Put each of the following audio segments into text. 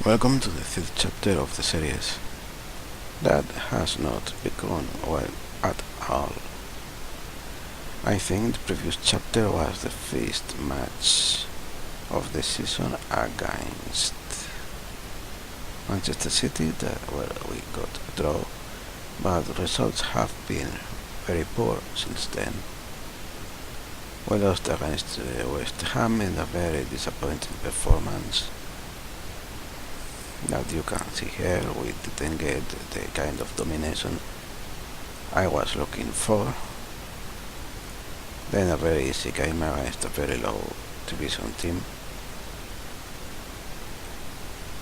Welcome to the fifth chapter of the series that has not begun well at all. I think the previous chapter was the first match of the season against Manchester City, where we got a draw, but the results have been very poor since then. We lost against West Ham in a very disappointing performance that you can see here. We didn't get the kind of domination I was looking for. Then a very easy game against a very low division team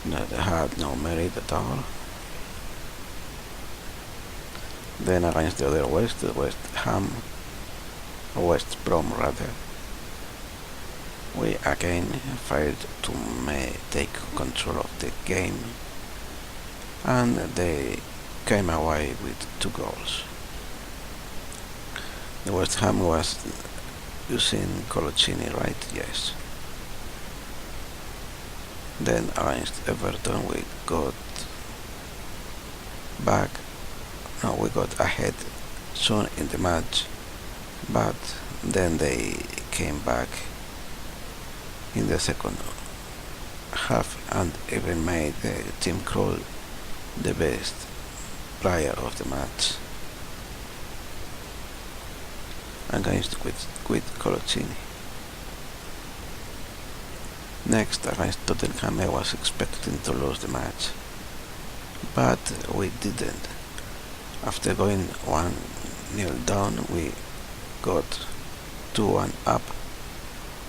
that had no merit at all. Then against the other West Brom rather, we again failed to take control of the game, and they came away with 2 goals. The West Ham was using Coloccini, right? Yes. Then against Everton we got ahead soon in the match, but then they came back in the second half and even made Tim Krul the best player of the match against with Coloccini. Next, against Tottenham, I was expecting to lose the match, but we didn't. After going 1-0 down, we got 2-1 up,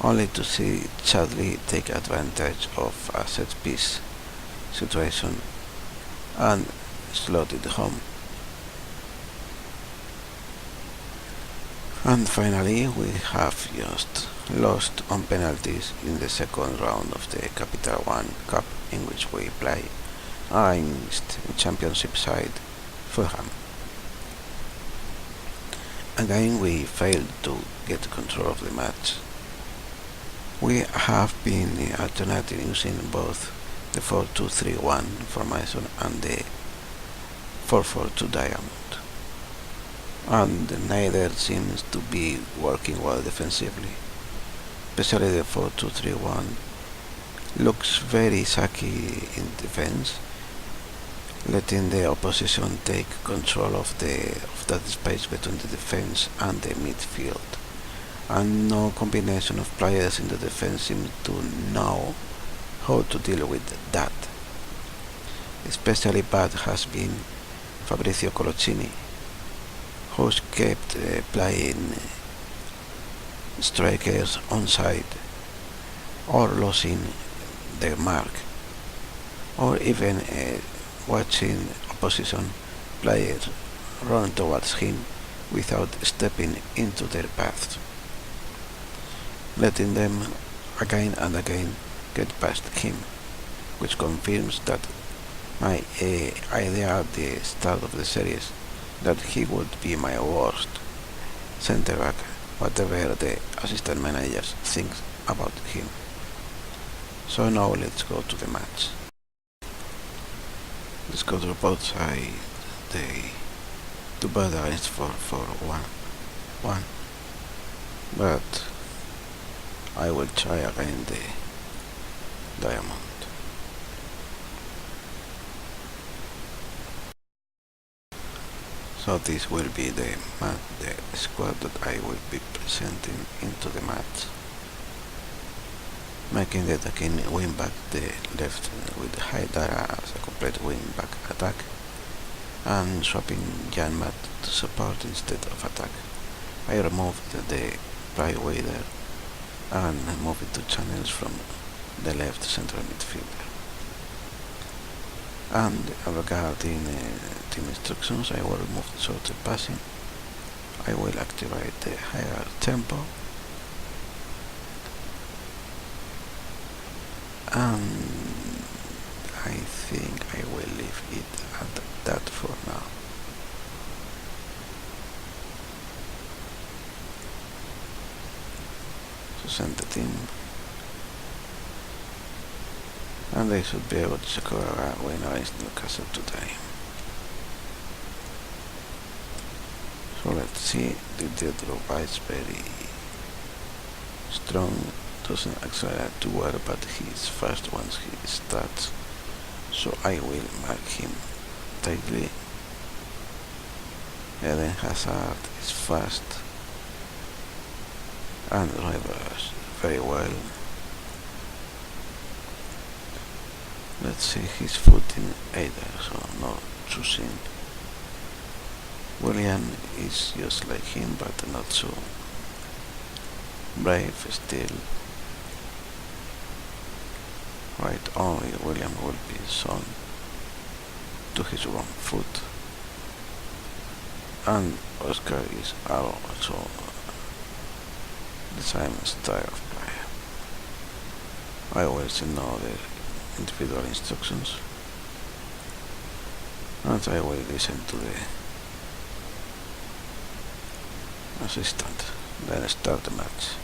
only to see Chadley take advantage of a set-piece situation and slot it home. And finally, we have just lost on penalties in the second round of the Capital One Cup, in which we play against Championship side Fulham. Again, we failed to get control of the match. We have been alternating using both the 4-2-3-1 formation and the 4-4-2 diamond, and neither seems to be working well defensively. Especially the 4-2-3-1 looks very sucky in defense, letting the opposition take control of that space between the defense and the midfield, and no combination of players in the defense seems to know how to deal with that. Especially bad has been Fabrizio Coloccini, who's kept playing strikers onside or losing their mark, or even watching opposition players run towards him without stepping into their path, letting them again and again get past him, which confirms that my idea at the start of the series that he would be my worst centreback, whatever the assistant managers think about him. So now let's go to the match. Let's go to both sides. They do bad against 4-4-1, but I will try again the diamond. So this will be the squad that I will be presenting into the match, making the attacking wingback the left with Haidara as a complete wingback attack, and swapping Janmat to support instead of attack. I removed the right winger and moved it to channels from the left central midfielder. And regarding team instructions, I will remove the short passing. I will activate the higher tempo, and I think I will leave it at that for now. So send the team. and they should be able to secure a win against Newcastle today. So let's see, the drop is very strong, doesn't accelerate too well, but he's fast once he starts, so I will mark him tightly. Eden Hazard is fast and drivers very well. Let's see his footing either, so no choosing. William is just like him, but not so brave still. Right, only William will be shown to his wrong foot. And Oscar is also the same style of player. I always know the individual instructions, and I will listen to the assistant, then start the match.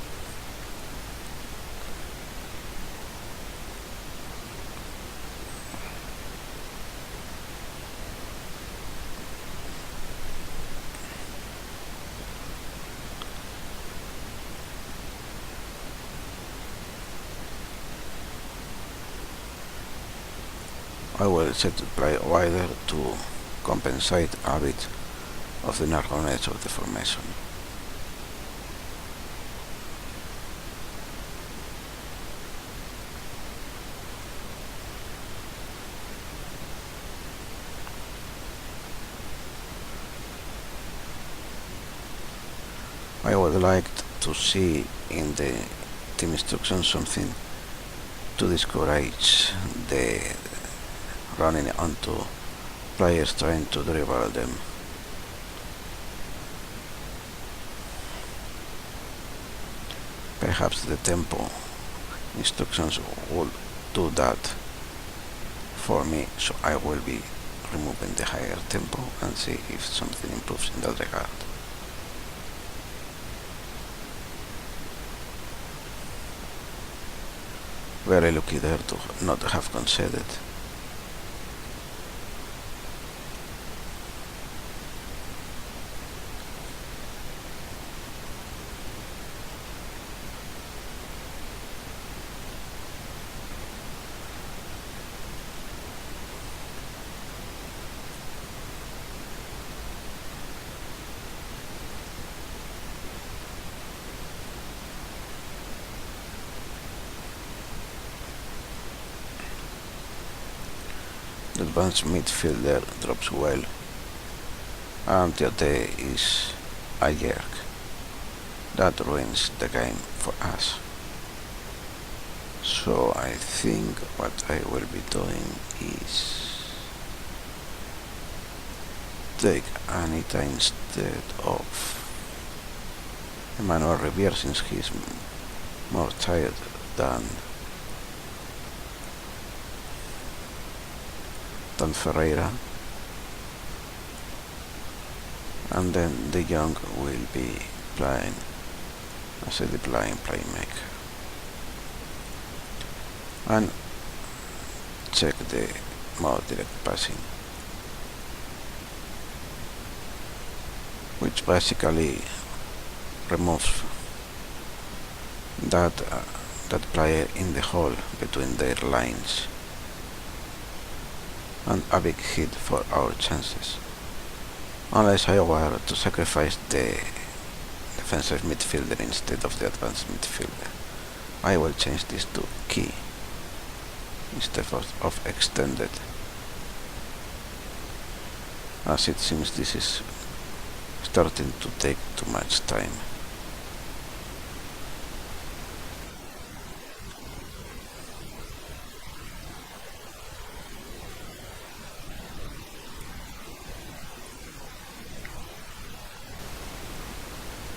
I will set the play wider to compensate a bit of the narrowness of the formation. I would like to see in the team instructions something to discourage the running onto players trying to dribble them. Perhaps the tempo instructions will do that for me, so I will be removing the higher tempo and see if something improves in that regard. Very lucky there to not have conceded. The advanced midfielder drops well, and Tiote is a jerk. That ruins the game for us. So I think what I will be doing is take Anita instead of Emmanuel Riviere, since he's more tired than Ferreira, and then De Jong will be playing as a deploying playmaker. And check the more direct passing, which basically removes that player in the hole between their lines, and a big hit for our chances. Unless I were to sacrifice the defensive midfielder instead of the advanced midfielder, I will change this to key instead of extended, as it seems this is starting to take too much time.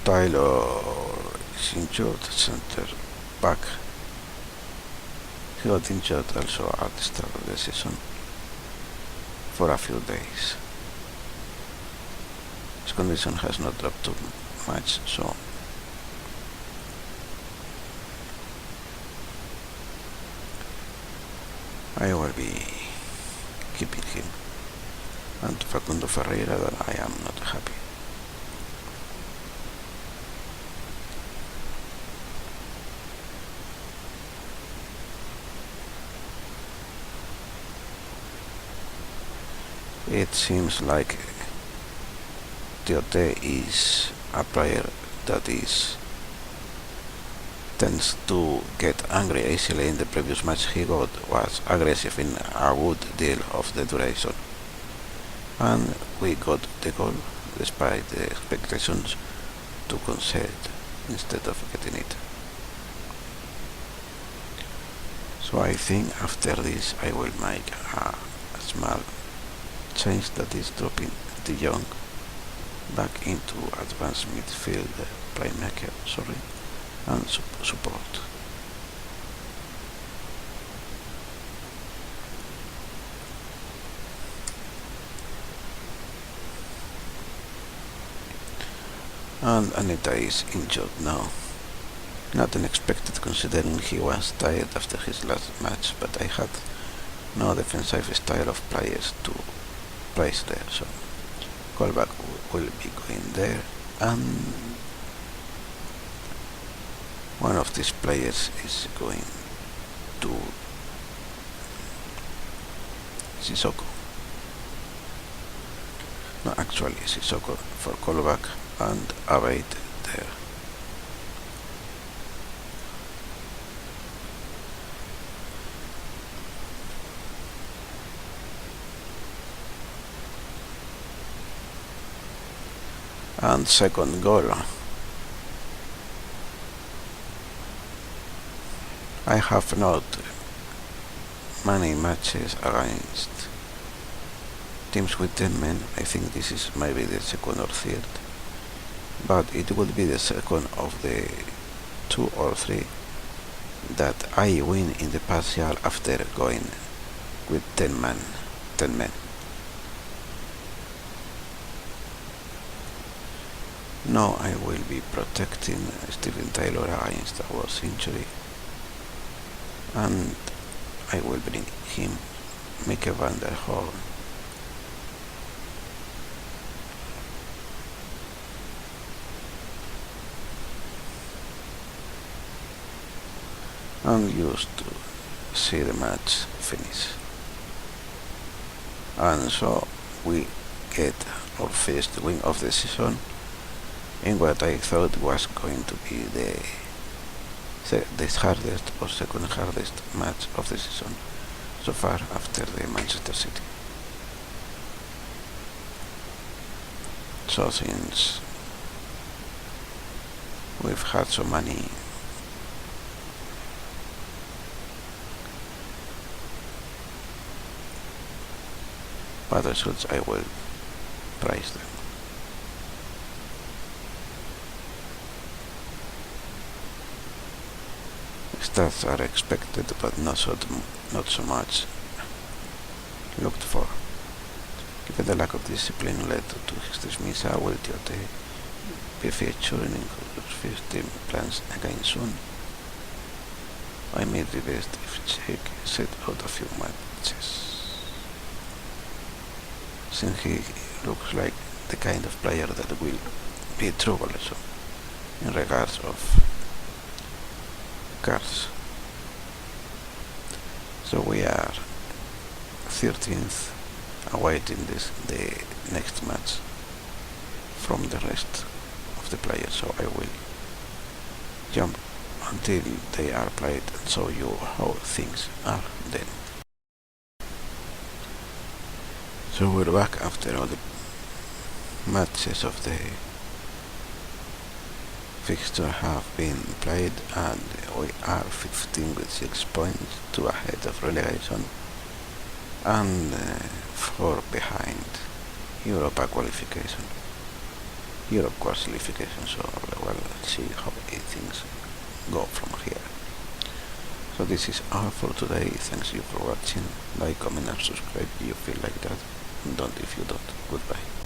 Tyler is injured, center back. He got injured also at the start of the season for a few days. His condition has not dropped too much, so I will be keeping him. And Facundo Ferreira, that I am not happy. It seems like Tiote is a player that tends to get angry easily. In the previous match he was aggressive in a good deal of the duration. And we got the goal despite the expectations to concede instead of getting it. So I think after this I will make a small change, that is dropping De Jong back into advanced midfield playmaker, and support. And Anita is injured now. Not unexpected considering he was tired after his last match, but I had no defensive style of players to place there, so Callback will be going there, and one of these players is going to Sissoko. No, actually Sissoko for Callback and Abate there. And second goal. I have not many matches against teams with 10 men. I think this is maybe the second or third, but it would be the second of the 2 or 3 that I win in the partial after going with 10 men. Now I will be protecting Steven Taylor against a worse injury, and I will bring him Mieke van der Horn. And used to see the match finish. And so we get our first win of the season in what I thought was going to be the hardest or second hardest match of the season so far after the Manchester City. So since we've had so many bad results, I will price them. Stats are expected, but not so much looked for. Given the lack of discipline led to his dismissal, will Tiote be featured in his first team plans again soon? I may be best if Czech set out a few matches, since he looks like the kind of player that will be troublesome in regards of cards. So we are 13th, awaiting the next match from the rest of the players, so I will jump until they are played and show you how things are then. So we're back after all the matches of the fixture have been played, and we are 15 with 6 points, 2 ahead of relegation and 4 behind Europe qualification. So well, let's see how things go from here. So this is all for today. Thanks you for watching. Like, comment and subscribe if you feel like that. Don't if you don't. Goodbye.